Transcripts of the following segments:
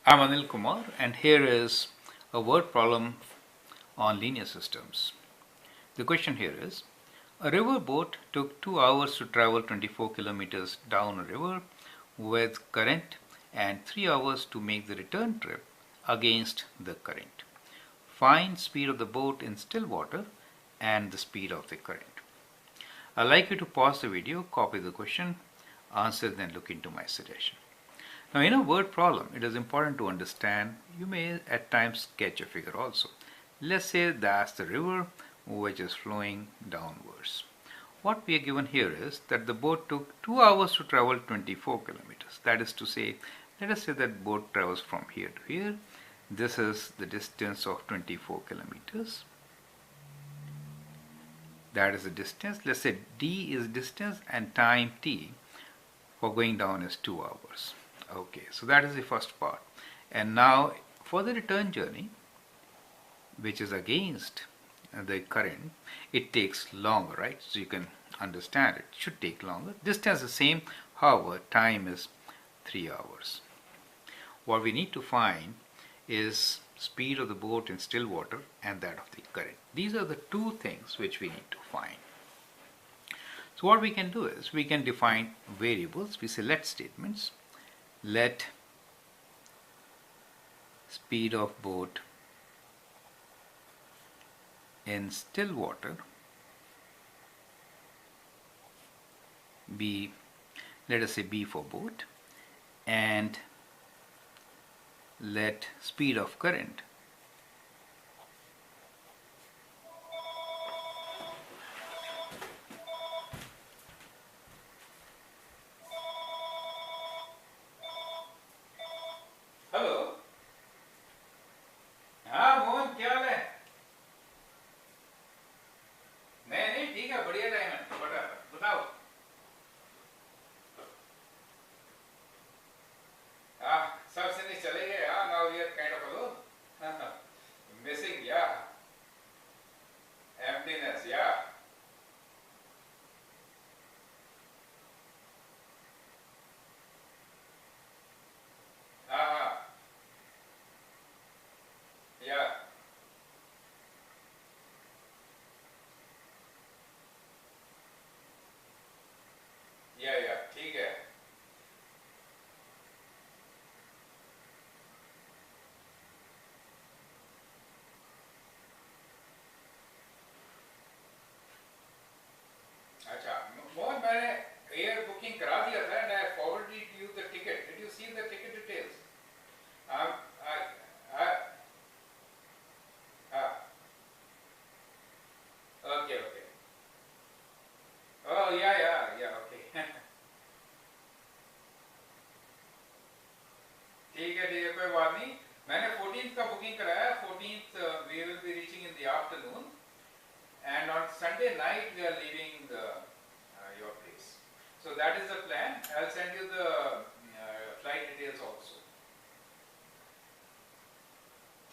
I'm Anil Kumar, and here is a word problem on linear systems. The question here is, a river boat took 2 hours to travel 24 kilometers down a river with current and 3 hours to make the return trip against the current. Find speed of the boat in still water and the speed of the current. I'd like you to pause the video, copy the question, answer, then look into my suggestion. Now, in a word problem, it is important to understand you may at times sketch a figure also. Let's say that's the river which is flowing downwards. What we are given here is that the boat took 2 hours to travel 24 kilometers. That is to say, let us say that boat travels from here to here. This is the distance of 24 kilometers. That is the distance. Let's say d is distance and time t for going down is 2 hours. Okay, so that is the first part. And now for the return journey, which is against the current, it takes longer, right? So you can understand it should take longer. Distance is the same, however, time is 3 hours. What we need to find is speed of the boat in still water and that of the current. These are the two things which we need to find. So what we can do is we can define variables. We say let statements. Let speed of boat in still water be, let us say B for boat, and let speed of current hello हाँ मोहन क्या हाल है नहीं नहीं ठीक है बढ़िया time है बताओ हाँ सब से चले गए हाँ now we are kind of hollow missing या एम्प्टीनेस या हाँ हाँ या या ठीक है अच्छा मोहन मैंने एयर बुकिंग करा दिया था and I forwarded you the ticket did you see the ticket details okay okay oh या ओके ठीक है कोई बात नहीं मैंने 14th का बुकिंग कराया 14th we will be reaching in the afternoon and on Sunday night we are leaving your place. So that is the plan. I'll send you the flight details also.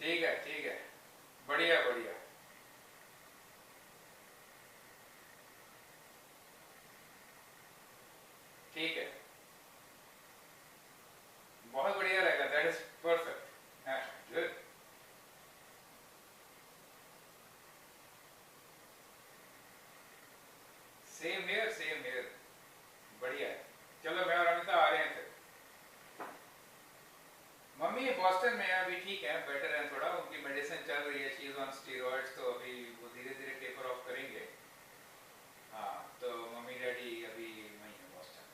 ठीक है बढ़िया बढ़िया ठीक है बहुत बढ़िया रहेगा that is perfect good same here बढ़िया है चलो मैं और अमिता आ रहे हैं फिर मम्मी बॉस्टन में अभी ठीक है बेटर है थोड़ा उनकी मेडिसिन चल रही है शी इज ऑन स्टेरॉइड्स तो अभी वो धीरे धीरे टेपर ऑफ करेंगे हाँ तो मम्मी डैडी अभी वहीं है बॉस्टन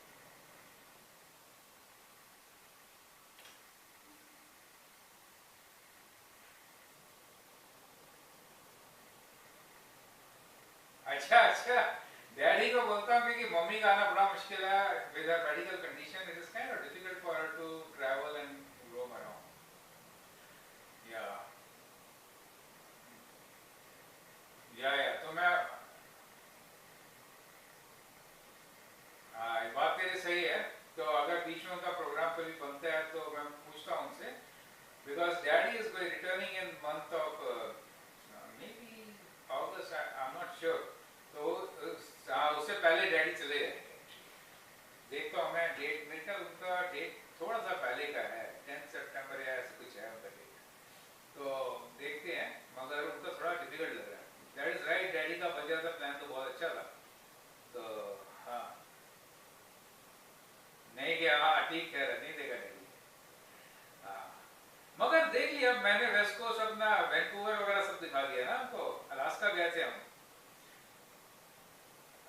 अच्छा डैडी को बोलता हूँ क्योंकि मम्मी का आना बड़ा मुश्किल है with her medical condition it is kind of difficult for her to travel and roam around या तो मैं हाँ बात तेरी सही है तो अगर बीच में उनका प्रोग्राम कभी बनता है तो मैं पूछता हूँ उनसे because daddy is going returning in month of may be August I am not sure तो उससे पहले डैडी चले जाएंगे देखता हूँ मैं डेट मेरे ख्याल उनका डेट थोड़ा सा पहले का है 10 सितंबर या अलास्का गए थे हम।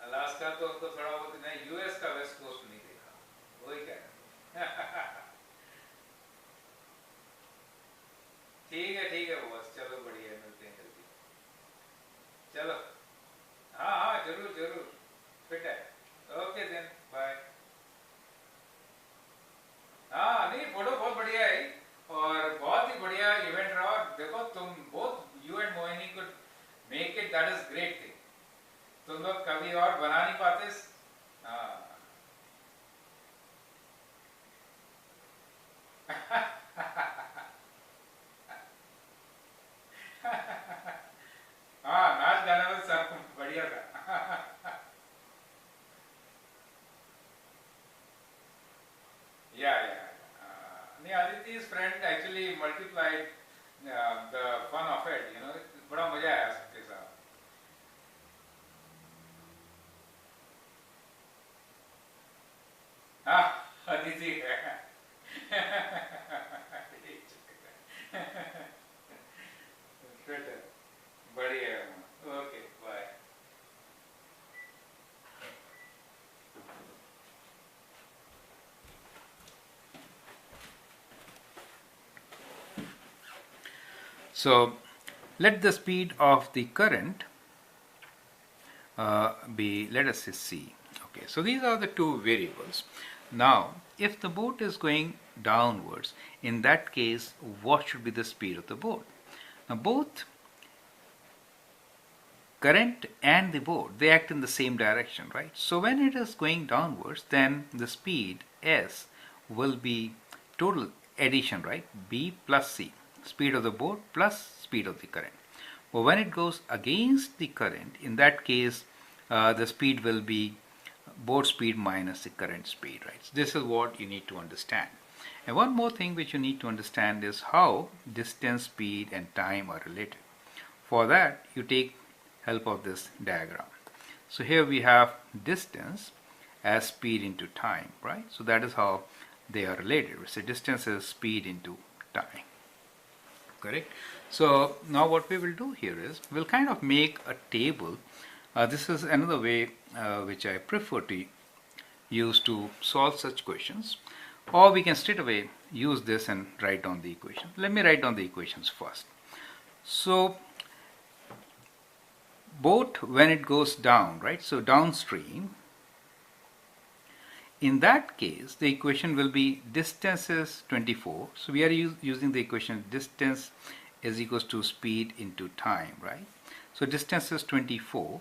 अलास्का तो हमको थोड़ा बहुत नहीं, यूएस का वेस्ट कोस्ट नहीं देखा, वही कह रहे हैं। ठीक है बॉस, चलो बढ़िया, मिलते हैं जल्दी। चलो, हाँ हाँ जरूर जरूर, फिट है। Okay then, bye. हाँ नहीं, फोटो बहुत बढ़िया है और बहुत ही बढ़िया इवेंट रहा। और देखो तुम both you and Mohini could make it, that is great thing. तुम लोग कभी और बना नहीं पाते। हाँ। हाँ, नाच गाना में सब बढ़िया था। नहीं, Aditi's friend actually multiplied the fun of it, you know, बड़ा मजा आया सबके साथ। हाँ, Aditi फिट है, बढ़िया है। Okay bye. So let the speed of the current be, let us say, c. Okay, so these are the two variables. Now if the boat is going downwards, in that case what should be the speed of the boat? Now both current and the boat, they act in the same direction, right? So when it is going downwards, then the speed s will be total addition, right? B plus c, speed of the boat plus speed of the current. But when it goes against the current, in that case the speed will be boat speed minus the current speed, right? So this is what you need to understand. And one more thing which you need to understand is how distance, speed and time are related. For that you take help of this diagram. So here we have distance as speed into time, right? So that is how they are related. So distance is speed into time, correct? So now what we will do here is we'll kind of make a table. This is another way which I prefer to use to solve such questions, or we can straight away use this and write down the equation. Let me write down the equations first. So boat, when it goes down, right, so downstream, in that case the equation will be distance is 24. So we are using the equation distance is equals to speed into time, right? So distance is 24,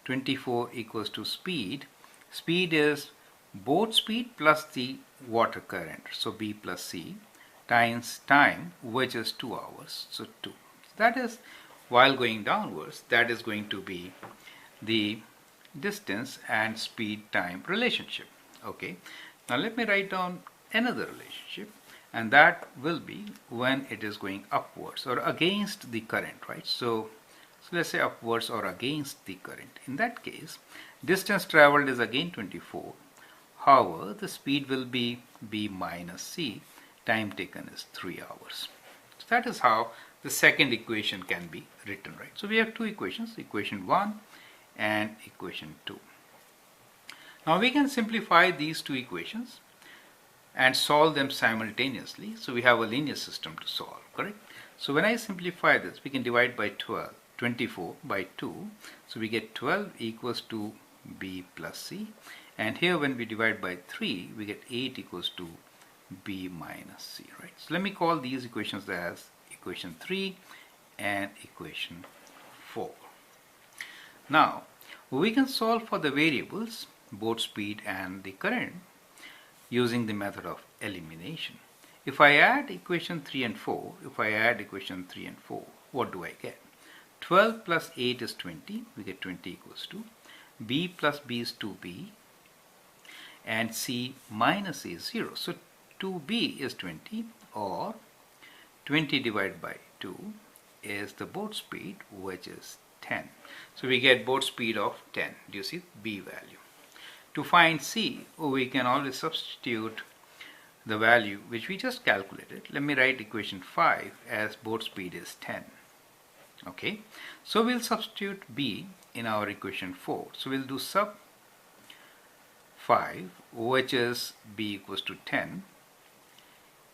24 equals to speed. Speed is boat speed plus the water current, so B plus C, times time, which is 2 hours, so 2. That is, while going downwards, that is going to be the distance and speed time relationship. Okay, now let me write down another relationship, and that will be when it is going upwards or against the current, right? So let's say upwards or against the current. In that case, distance traveled is again 24. However, the speed will be B minus C, time taken is 3 hours. So that is how the second equation can be written, right? So we have two equations, equation 1 and equation 2. Now we can simplify these two equations and solve them simultaneously. So we have a linear system to solve, correct? So when I simplify this, we can divide by 12, 24 by 2. So we get 12 equals to B plus C. And here when we divide by 3, we get 8 equals to B minus C, right? So let me call these equations as equation 3 and equation 4. Now we can solve for the variables boat speed and the current using the method of elimination. If I add equation 3 and 4, what do I get? 12 plus 8 is 20, we get 20 equals to B plus B is 2B and C minus C is 0. So 2B is 20, or 20 divided by 2 is the boat speed, which is 10. So we get boat speed of 10. Do you see B value? To find C, we can always substitute the value which we just calculated. Let me write equation 5 as boat speed is 10. Okay, so we'll substitute b in our equation 4. So we'll do sub 5, which is b equals to 10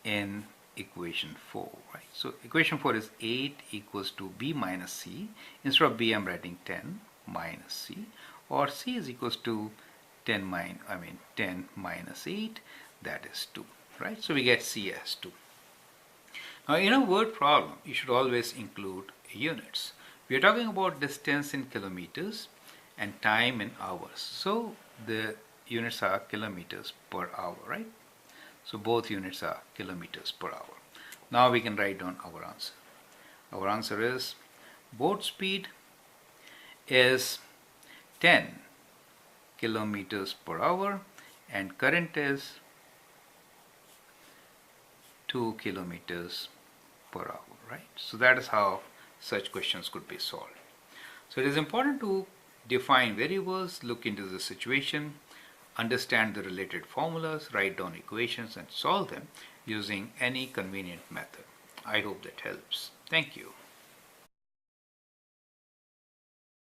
in equation 4, right? So equation 4 is 8 equals to b minus c. Instead of b, I'm writing 10 minus c, or c is equals to 10 minus 8, that is 2, right? So we get c as 2. Now in a word problem, you should always include units. We are talking about distance in kilometers and time in hours. So the units are kilometers per hour, right? So both units are kilometers per hour. Now we can write down our answer. Our answer is boat speed is 10 kilometers per hour and current is 2 kilometers per hour, right? So that is how such questions could be solved. So it is important to define variables, look into the situation, understand the related formulas, write down equations and solve them using any convenient method. I hope that helps. Thank you.